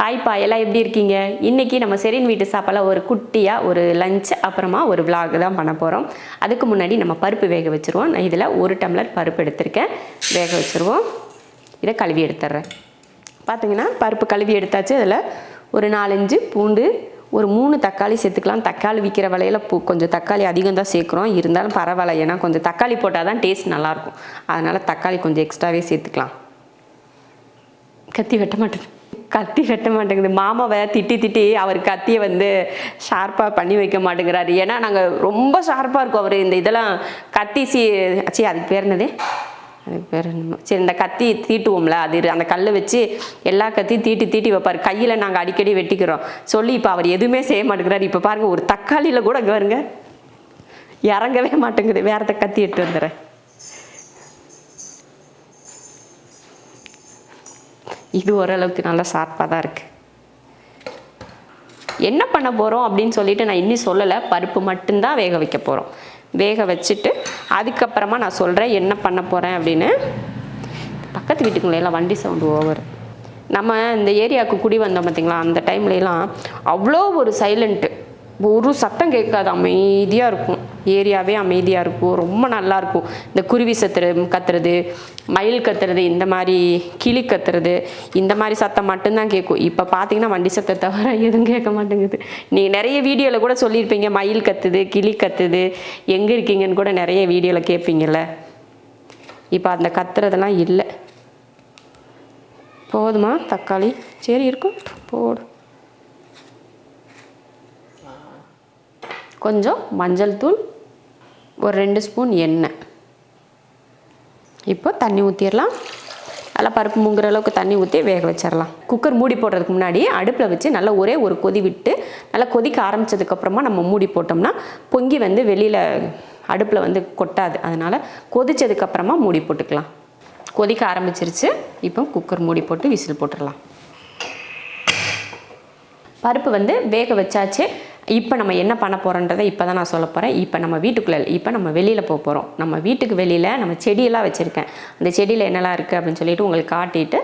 Hi பா, எல்லாம் எப்படி இருக்கீங்க? இன்றைக்கி நம்ம ஷெரின் வீட்டு சாப்பாடில் ஒரு குட்டியாக ஒரு லஞ்ச் அப்புறமா ஒரு விலாக் தான் பண்ண போகிறோம். அதுக்கு முன்னாடி நம்ம பருப்பு வேக வச்சுருவோம். நான் இதில் 1 டம்ளர் பருப்பு எடுத்திருக்கேன். வேக வச்சுருவோம். இதை கழுவி எடுத்துட்றேன். பார்த்திங்கன்னா பருப்பு கழுவி எடுத்தாச்சு. அதில் ஒரு 4-5 பூண்டு, ஒரு 3 தக்காளி சேர்த்துக்கலாம். தக்காளி விற்கிற விலையில் கொஞ்சம் தக்காளி அதிகம் தான் சேர்க்குறோம். இருந்தாலும் பரவாயில்ல, ஏன்னா கொஞ்சம் தக்காளி போட்டால் தான் டேஸ்ட் நல்லாயிருக்கும். அதனால் தக்காளி கொஞ்சம் எக்ஸ்ட்ராவே சேர்த்துக்கலாம். கத்தி வெட்ட மாட்டேங்குது. மாமாவை திட்டி அவர் கத்தியை வந்து ஷார்ப்பாக பண்ணி வைக்க மாட்டேங்கிறாரு. ஏன்னா நாங்கள் ரொம்ப ஷார்ப்பாக இருக்கோம். அவர் இந்த இதெல்லாம் கத்தி அதுக்கு பேர் என்னது, அதுக்கு பேர் என்னமோ சரி, இந்த கத்தி தீட்டுவோம்ல, அது அந்த கல்லை வச்சு எல்லா கத்தியும் தீட்டி வைப்பார். கையில் நாங்கள் அடிக்கடி வெட்டிக்கிறோம் சொல்லி இப்போ அவர் எதுவுமே செய்ய மாட்டேங்கிறாரு. இப்போ பாருங்கள், ஒரு தக்காளியில் கூட அங்கே வருங்க இறங்கவே மாட்டேங்குது. வேறு கத்தி எட்டு வந்துடுறேன். இது ஓரளவுக்கு நல்லா ஷார்ப்பாக தான் இருக்குது. என்ன பண்ண போகிறோம் அப்படின்னு சொல்லிட்டு நான் இன்னும் சொல்லலை. பருப்பு மட்டும்தான் வேக வைக்க போகிறோம். வேக வச்சுட்டு அதுக்கப்புறமா நான் சொல்கிறேன் என்ன பண்ண போகிறேன் அப்படின்னு. பக்கத்து வீட்டுக்குள்ளேலாம் வண்டி சவுண்டு ஓவர். நம்ம இந்த ஏரியாவுக்கு குடி வந்தோம் பார்த்திங்களா, அந்த டைம்லலாம் அவ்வளோ ஒரு சைலண்ட்டு, ஒரு சத்தம் கேட்காது, அமைதியாக இருக்கும். ஏரியாவே அமைதியாக இருக்கும். ரொம்ப நல்லாயிருக்கும். இந்த குருவி கத்துறது, மயில் கத்துறது, இந்த மாதிரி கிளி கத்துறது, இந்த மாதிரி சத்தம் மட்டும்தான் கேட்கும். இப்போ பார்த்தீங்கன்னா வண்டி சத்தத்தை தவிர எதுவும் கேட்க மாட்டேங்குது. நீங்கள் நிறைய வீடியோவில் கூட சொல்லியிருப்பீங்க, மயில் கத்துது, கிளி கத்துது, எங்கே இருக்கீங்கன்னு கூட நிறைய வீடியோவில் கேட்பீங்கள்ல. இப்போ அந்த கத்துறதெல்லாம் இல்லை. போதுமா தக்காளி? சரி இருக்கும், போடு. கொஞ்சம் மஞ்சள் தூள், ஒரு 2 ஸ்பூன் எண்ணெய். இப்போ தண்ணி ஊற்றிடலாம். நல்லா பருப்பு முங்குற அளவுக்கு தண்ணி ஊற்றி வேக வச்சிடலாம். குக்கர் மூடி போடுறதுக்கு முன்னாடி அடுப்பில் வச்சு நல்லா ஒரே ஒரு கொதி விட்டு நல்லா கொதிக்க ஆரம்பித்ததுக்கப்புறமா நம்ம மூடி போட்டோம்னா பொங்கி வந்து வெளியில் அடுப்பில் வந்து கொட்டாது. அதனால் கொதித்ததுக்கப்புறமா மூடி போட்டுக்கலாம். கொதிக்க ஆரம்பிச்சிருச்சு. இப்போ குக்கர் மூடி போட்டு விசில் போட்டுடலாம். பருப்பு வந்து வேக வச்சாச்சு. இப்போ நம்ம என்ன பண்ண போகிறோன்றதை இப்போ தான் நான் சொல்ல போகிறேன். இப்போ நம்ம வீட்டுக்குள்ளே, இப்போ நம்ம வெளியில் போக போகிறோம். நம்ம வீட்டுக்கு வெளியில் நம்ம செடியெல்லாம் வச்சுருக்கேன். அந்த செடியில் என்னெல்லாம் இருக்குது அப்படின்னு சொல்லிட்டு உங்களுக்கு காட்டிட்டு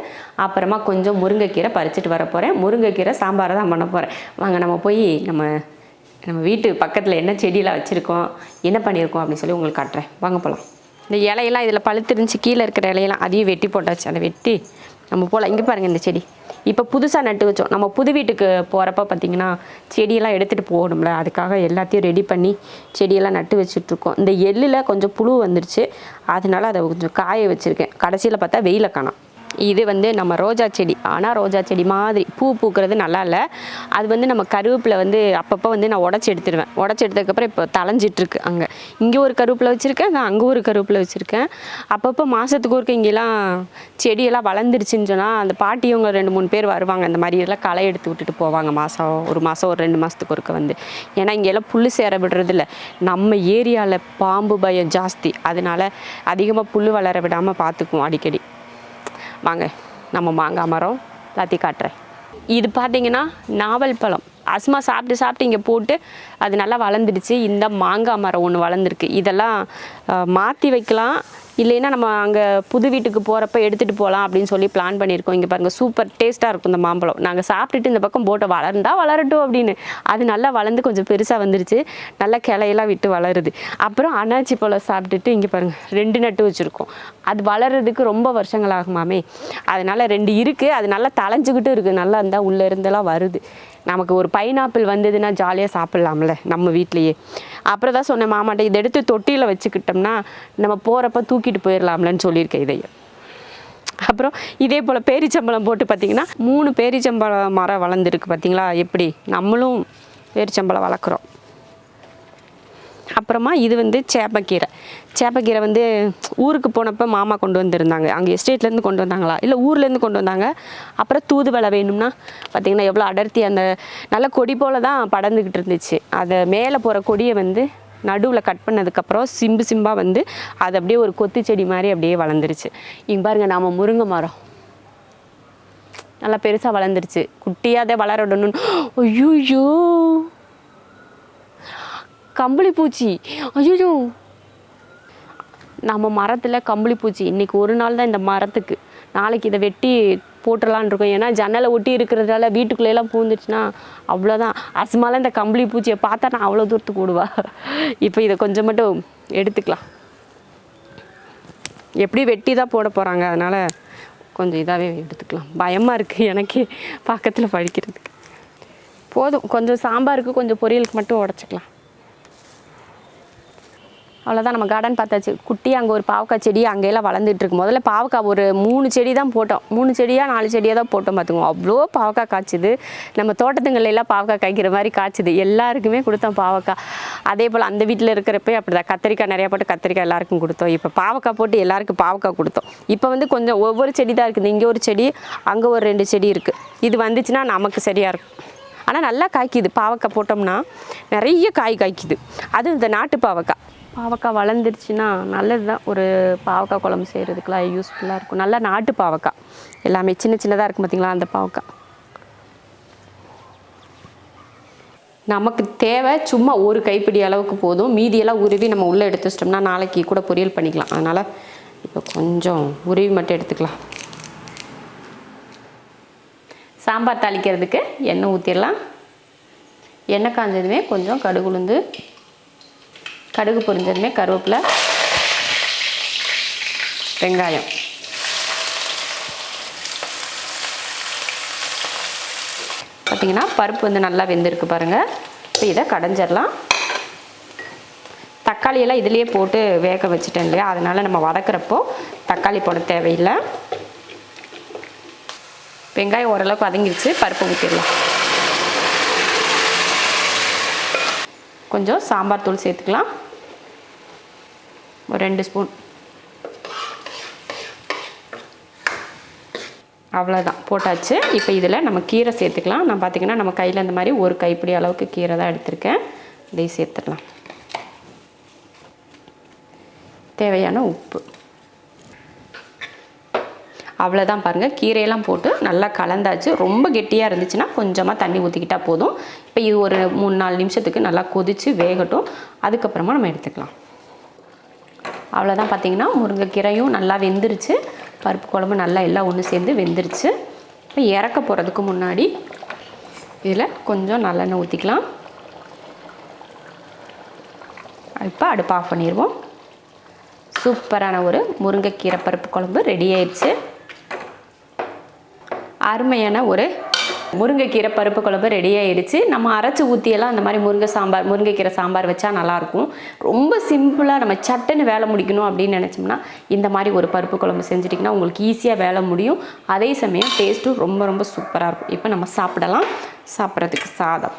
அப்புறமா கொஞ்சம் முருங்கைக்கீரை பறிச்சுட்டு வர போகிறேன். முருங்கைக்கீரை சாம்பாரை தான் பண்ண போகிறேன். வாங்க நம்ம போய் நம்ம வீட்டு பக்கத்தில் என்ன செடியெல்லாம் வச்சுருக்கோம், என்ன பண்ணியிருக்கோம் அப்படின்னு சொல்லி உங்களுக்கு காட்டுறேன். வாங்க போகலாம். இந்த இலையெல்லாம் இதில் பழுத்துருந்துச்சு. கீழே இருக்கிற இலையெல்லாம் அதையும் வெட்டி போட்டாச்சு. அதை வெட்டி நம்ம போகலாம். இங்கே பாருங்கள், இந்த செடி இப்போ புதுசாக நட்டு வச்சோம். நம்ம புது வீட்டுக்கு போகிறப்ப பார்த்திங்கன்னா செடியெல்லாம் எடுத்துகிட்டு போகணும்ல, அதுக்காக எல்லாத்தையும் ரெடி பண்ணி செடியெல்லாம் நட்டு வச்சுட்ருக்கோம். இந்த எள்ளில் கொஞ்சம் புழு வந்துருச்சு, அதனால அதை கொஞ்சம் காய வச்சுருக்கேன். கடைசியில் பார்த்தா வெயில காணோம். இது வந்து நம்ம ரோஜா செடி. ஆனால் ரோஜா செடி மாதிரி பூ பூக்கிறது நல்லா இல்லை. அது வந்து நம்ம கருவேப்பிலை வந்து அப்பப்போ வந்து நான் உடச்சி எடுத்துடுவேன். உடச்சி எடுத்ததுக்கப்புறம் இப்போ தளைஞ்சிட்ருக்கு. இங்கே ஒரு கருவேப்பிலை வச்சுருக்கேன், நான் அங்கே ஒரு கருவேப்பிலை வச்சுருக்கேன். அப்பப்போ மாதத்துக்கு ஒருக்க இங்கெல்லாம் செடியெல்லாம் வளர்ந்துருச்சுன்னு சொன்னால் அந்த பாட்டியவங்க 2-3 பேர் வருவாங்க. அந்த மாதிரி எல்லாம் களை எடுத்து விட்டுட்டு போவாங்க. ஒரு மாதம் ஒரு 2 மாதத்துக்கு ஒருக்க வந்து. ஏன்னா இங்கெல்லாம் புல் சேர விடுறதில்ல. நம்ம ஏரியாவில் பாம்பு பயம் ஜாஸ்தி. அதனால் அதிகமாக புல் வளர விடாமல் பார்த்துக்குவோம் அடிக்கடி. வாங்க நம்ம மாங்காய் மரம் எல்லாத்தையும் காட்டுறேன். இது பார்த்தீங்கன்னா நாவல் பழம். அஸ்மா சாப்பிட்டு இங்கே போட்டு அது நல்லா வளர்ந்துடுச்சு. இந்த மாங்காய் மரம் ஒன்று வளர்ந்துருக்கு. இதெல்லாம் மாற்றி வைக்கலாம், இல்லைன்னா நம்ம அங்கே புது வீட்டுக்கு போகிறப்ப எடுத்துகிட்டு போகலாம் அப்படின்னு சொல்லி பிளான் பண்ணியிருக்கோம். இங்கே பாருங்கள், சூப்பர் டேஸ்ட்டாக இருக்கும் இந்த மாம்பழம். நாங்கள் சாப்பிட்டுட்டு இந்த பக்கம் போட்டு வளரட்டும் அப்படின்னு. அது நல்லா வளர்ந்து கொஞ்சம் பெருசாக வந்துருச்சு. நல்லா கிளையெல்லாம் விட்டு வளருது. அப்புறம் அன்னாச்சி பழம் சாப்பிட்டுட்டு இங்கே பாருங்கள் 2 நட்டு வச்சுருக்கோம். அது வளர்கிறதுக்கு ரொம்ப வருஷங்கள் ஆகுமாமே. அதனால் 2 இருக்குது. அது நல்லா தளைஞ்சிக்கிட்டு இருக்குது. நல்லா இருந்தால் உள்ளே இருந்தெல்லாம் வருது. நமக்கு ஒரு பைனாப்பிள் வந்ததுன்னா ஜாலியாக சாப்பிட்லாம்ல நம்ம வீட்லேயே. அப்புறம் தான் சொன்னேன் மாமாட்ட, இதை எடுத்து தொட்டியில் வச்சுக்கிட்டோம்னா நம்ம போகிறப்ப தூக்கிட்டு போயிடலாம்லன்னு சொல்லியிருக்கேன் இதையே. அப்புறம் இதே போல் பேரிச்சம்பழம் போட்டு பார்த்திங்கன்னா 3 பேரிச்சம்பழம் மரம் வளர்ந்துருக்கு. பார்த்திங்களா எப்படி நம்மளும் பேரிச்சம்பழம் வளர்க்குறோம். அப்புறமா இது வந்து சேப்பக்கீரை வந்து ஊருக்கு போனப்போ மாமா கொண்டு வந்திருந்தாங்க. அங்கே எஸ்டேட்லேருந்து கொண்டு வந்தாங்களா இல்லை ஊர்லேருந்து கொண்டு வந்தாங்க. அப்புறம் தூதுவளை வேணும்னா பார்த்திங்கன்னா எவ்வளோ அடர்த்தி, அந்த நல்ல கொடி போல் தான் படர்ந்துக்கிட்டு இருந்துச்சு. அதை மேலே போகிற கொடியை வந்து நடுவில் கட் பண்ணதுக்கப்புறம் சிம்பாக வந்து அது அப்படியே ஒரு கொத்து செடி மாதிரி அப்படியே வளர்ந்துருச்சு. இங்கே பாருங்கள், நம்ம முருங்கை மரம் நல்லா பெருசாக வளர்ந்துருச்சு. குட்டியாதே வளரடணும்னு. ஐயோ கம்பளி பூச்சி, ஐயோ நம்ம மரத்தில் கம்பளி பூச்சி. இன்றைக்கி ஒரு நாள் தான் இந்த மரத்துக்கு. நாளைக்கு இதை வெட்டி போட்டுடலான்னு இருக்கோம். ஏன்னா ஜன்னலை ஒட்டி இருக்கிறதால வீட்டுக்குள்ளேலாம் பூந்துச்சுன்னா அவ்வளோதான். அசுமாலாம் இந்த கம்பளி பூச்சியை பார்த்தா நான் அவ்வளோ தூரத்துக்கு ஓடுவா. இப்போ இதை கொஞ்சம் மட்டும் எடுத்துக்கலாம். எப்படி வெட்டி தான் போட போகிறாங்க, அதனால் கொஞ்சம் இதாகவே எடுத்துக்கலாம். பயமாக இருக்குது எனக்கே பக்கத்தில் பழிக்கிறதுக்கு. போதும், கொஞ்சம் சாம்பாருக்கு கொஞ்சம் பொரியலுக்கு மட்டும் உடச்சிக்கலாம். அவ்வளோதான். நம்ம கார்டன் பார்த்தாச்சு. குட்டி அங்கே ஒரு பாவக்காய் செடி அங்கேயெல்லாம் வளர்ந்துட்டுருக்கு. முதல்ல பாவக்காய் ஒரு 3 செடி தான் போட்டோம். 3 செடியாக 4 செடியாக தான் போட்டோம் பார்த்துக்குவோம். அவ்வளோ பாவக்காய் காய்ச்சிது. நம்ம தோட்டத்துங்களெல்லாம் பாவக்காய் காய்க்கிற மாதிரி காய்ச்சிது. எல்லாருக்குமே கொடுத்தோம் பாவக்காய். அதே போல் அந்த வீட்டில் இருக்கிறப்ப அப்படி தான் கத்திரிக்காய் நிறையா போட்டு கத்திரிக்காய் எல்லாருக்கும் கொடுத்தோம். இப்போ பாவக்காய் போட்டு எல்லாருக்கும் பாவக்காய் கொடுத்தோம். இப்போ வந்து கொஞ்சம் ஒவ்வொரு செடி தான் இருக்குது. இங்கே ஒரு செடி, அங்கே ஒரு 2 செடி இருக்குது. இது வந்துச்சுன்னா நமக்கு சரியாக இருக்கும். ஆனால் நல்லா காய்க்குது. பாவக்காய் போட்டோம்னா நிறைய காய் காய்க்குது. அது இந்த நாட்டு பாவக்காய். பாவக்காய் வளர்ந்துருச்சுன்னா நல்லது தான். ஒரு பாவக்காய் குழம்பு செய்கிறதுக்குலாம் யூஸ்ஃபுல்லாக இருக்கும். நல்லா நாட்டு பாவக்காய் எல்லாமே சின்ன சின்னதாக இருக்கும் பார்த்திங்களா, அந்த பாவக்காய். நமக்கு தேவை சும்மா ஒரு கைப்பிடி அளவுக்கு போதும். மீதியெல்லாம் உருவி நம்ம உள்ளே எடுத்து வச்சிட்டோம்னா நாளைக்கு கூட பொரியல் பண்ணிக்கலாம். அதனால் இப்போ கொஞ்சம் உருவி மட்டும் எடுத்துக்கலாம். சாம்பார் தாளிக்கிறதுக்கு எண்ணெய் ஊற்றிடலாம். எண்ணெய் காஞ்சதுமே கொஞ்சம் கடுகு உளுந்து, கடுகு பொரிஞ்சதுமே கருவேப்பிலை, வெங்காயம். பார்த்திங்கன்னா பருப்பு வந்து நல்லா வெந்திருக்கு பாருங்கள். இப்போ இதை கடைஞ்சிடலாம். தக்காளியெல்லாம் இதிலேயே போட்டு வேக வச்சுட்டேன் இல்லையா, அதனால் நம்ம வதக்கிறப்போ தக்காளி போட தேவையில்லை. வெங்காயம் ஓரளவுக்கு வதங்கிடுச்சு. பருப்பு ஊற்றிடலாம். கொஞ்சம் சாம்பார் தூள் சேர்த்துக்கலாம். ஒரு 2 ஸ்பூன். அவ்வளோதான், போட்டாச்சு. இப்போ இதில் நம்ம கீரை சேர்த்துக்கலாம். நான் பார்த்திங்கன்னா நம்ம கையில் இந்த மாதிரி ஒரு கைப்பிடி அளவுக்கு கீரை தான் எடுத்திருக்கேன். இதையும் சேர்த்துடலாம். தேவையான உப்பு. அவ்வளோதான் பாருங்கள். கீரையெல்லாம் போட்டு நல்லா கலந்தாச்சு. ரொம்ப கெட்டியாக இருந்துச்சுன்னா கொஞ்சமாக தண்ணி ஊற்றிக்கிட்டால் போதும். இப்போ இது ஒரு 3-4 நிமிஷத்துக்கு நல்லா கொதித்து வேகட்டும். அதுக்கப்புறமா நம்ம எடுத்துக்கலாம். அவ்வளோதான். பார்த்திங்கன்னா முருங்கைக்கீரையும் நல்லா வெந்துருச்சு. பருப்பு குழம்பு நல்லா எல்லாம் ஒன்று சேர்ந்து வெந்துருச்சு. இப்போ இறக்க போகிறதுக்கு முன்னாடி இதில் கொஞ்சம் நல்லெண்ணெய் ஊற்றிக்கலாம். இப்போ அடுப்பு ஆஃப் பண்ணிடுவோம். சூப்பரான ஒரு முருங்கைக்கீரை பருப்பு குழம்பு ரெடி ஆயிடுச்சு. அருமையான ஒரு முருங்கைக்கீரை பருப்பு குழம்பு ரெடி ஆயிடுச்சு. நம்ம அரைச்சி ஊற்றியெல்லாம் அந்த மாதிரி முருங்கைக்கீரை சாம்பார் வச்சா நல்லாயிருக்கும். ரொம்ப சிம்பிளாக நம்ம சட்டுன்னு வேலை முடிக்கணும் அப்படின்னு நினச்சோம்னா இந்த மாதிரி ஒரு பருப்பு குழம்பு செஞ்சுட்டிங்கன்னா உங்களுக்கு ஈஸியாக வேலை முடியும். அதே சமயம் டேஸ்ட்டும் ரொம்ப ரொம்ப சூப்பராக இருக்கும். இப்போ நம்ம சாப்பிடலாம். சாப்பிட்றதுக்கு சாதம்,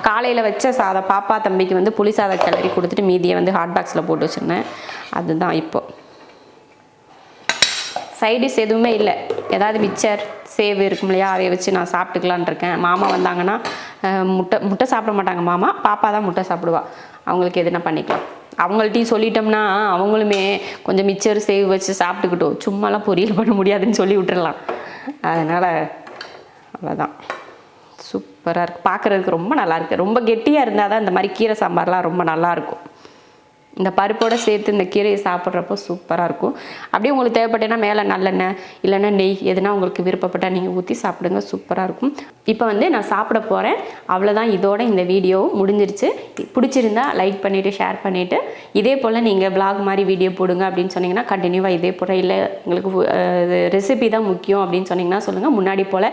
காலையில் வச்ச சாதம். பாப்பா தம்பிக்கு வந்து புளி சாதம் கிளறி கொடுத்துட்டு மீதியை வந்து ஹாட் பாக்ஸில் போட்டு வச்சுருந்தேன். அதுதான் இப்போ சைடிஷ் எதுவுமே இல்லை. ஏதாவது மிச்சர் சேவ் இருக்கும் இல்லையா, அதை வச்சு நான் சாப்பிட்டுக்கலான் இருக்கேன். மாமா வந்தாங்கன்னா முட்டை சாப்பிட மாட்டாங்க மாமா. பாப்பா தான் முட்டை சாப்பிடுவா. அவங்களுக்கு எதுனா பண்ணிக்கலாம். அவங்கள்ட்டையும் சொல்லிட்டோம்னா அவங்களுமே கொஞ்சம் மிச்சர் சேவ் வச்சு சாப்பிட்டுக்கிட்டோம். சும்மாலாம் பொரியல் பண்ண முடியாதுன்னு சொல்லி விட்டுறலாம். அதனால் அவ்வளோதான். சூப்பராக இருக்குது. பார்க்குறதுக்கு ரொம்ப நல்லாயிருக்கு. ரொம்ப கெட்டியாக இருந்தால் தான் இந்த மாதிரி கீரை சாம்பார்லாம் ரொம்ப நல்லாயிருக்கும். இந்த பருப்போடு சேர்த்து இந்த கீரையை சாப்பிட்றப்போ சூப்பராக இருக்கும். அப்படியே உங்களுக்கு தேவைப்பட்டேன்னா மேலே நல்லெண்ணெய் இல்லைன்னா நெய் எதுனா உங்களுக்கு விருப்பப்பட்டால் நீங்கள் ஊற்றி சாப்பிடுங்க. சூப்பராக இருக்கும். இப்போ வந்து நான் சாப்பிட போகிறேன். அவ்வளோதான். இதோட இந்த வீடியோ முடிஞ்சிருச்சு. பிடிச்சிருந்தா லைக் பண்ணிவிட்டு ஷேர் பண்ணிவிட்டு இதே போல் நீங்கள் vlog மாதிரி வீடியோ போடுங்க அப்படின்னு சொன்னிங்கன்னா கண்டினியூவாக இதே போல், இல்லை உங்களுக்கு ரெசிபி தான் முக்கியம் அப்படின்னு சொன்னிங்கன்னா சொல்லுங்கள். முன்னாடி போல்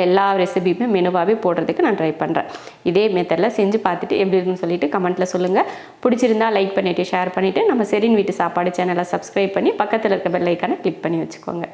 எல்லா ரெசிபியுமே மெனுவாகவே போடுறதுக்கு நான் ட்ரை பண்ணுறேன். இதே மெத்தடில் செஞ்சு பார்த்துட்டு எப்படி இருக்குன்னு சொல்லிட்டு கமெண்ட்டில் சொல்லுங்கள். பிடிச்சிருந்தா லைக் பண்ணிவிட்டு ஷேர் பண்ணிவிட்டு நம்ம ஷெரின் வீட்டு சாப்பாடு சேனலை சப்ஸ்கிரைப் பண்ணி பக்கத்தில் இருக்க பெல் ஐக்கானை கிளிக் பண்ணி வச்சுக்கோங்க.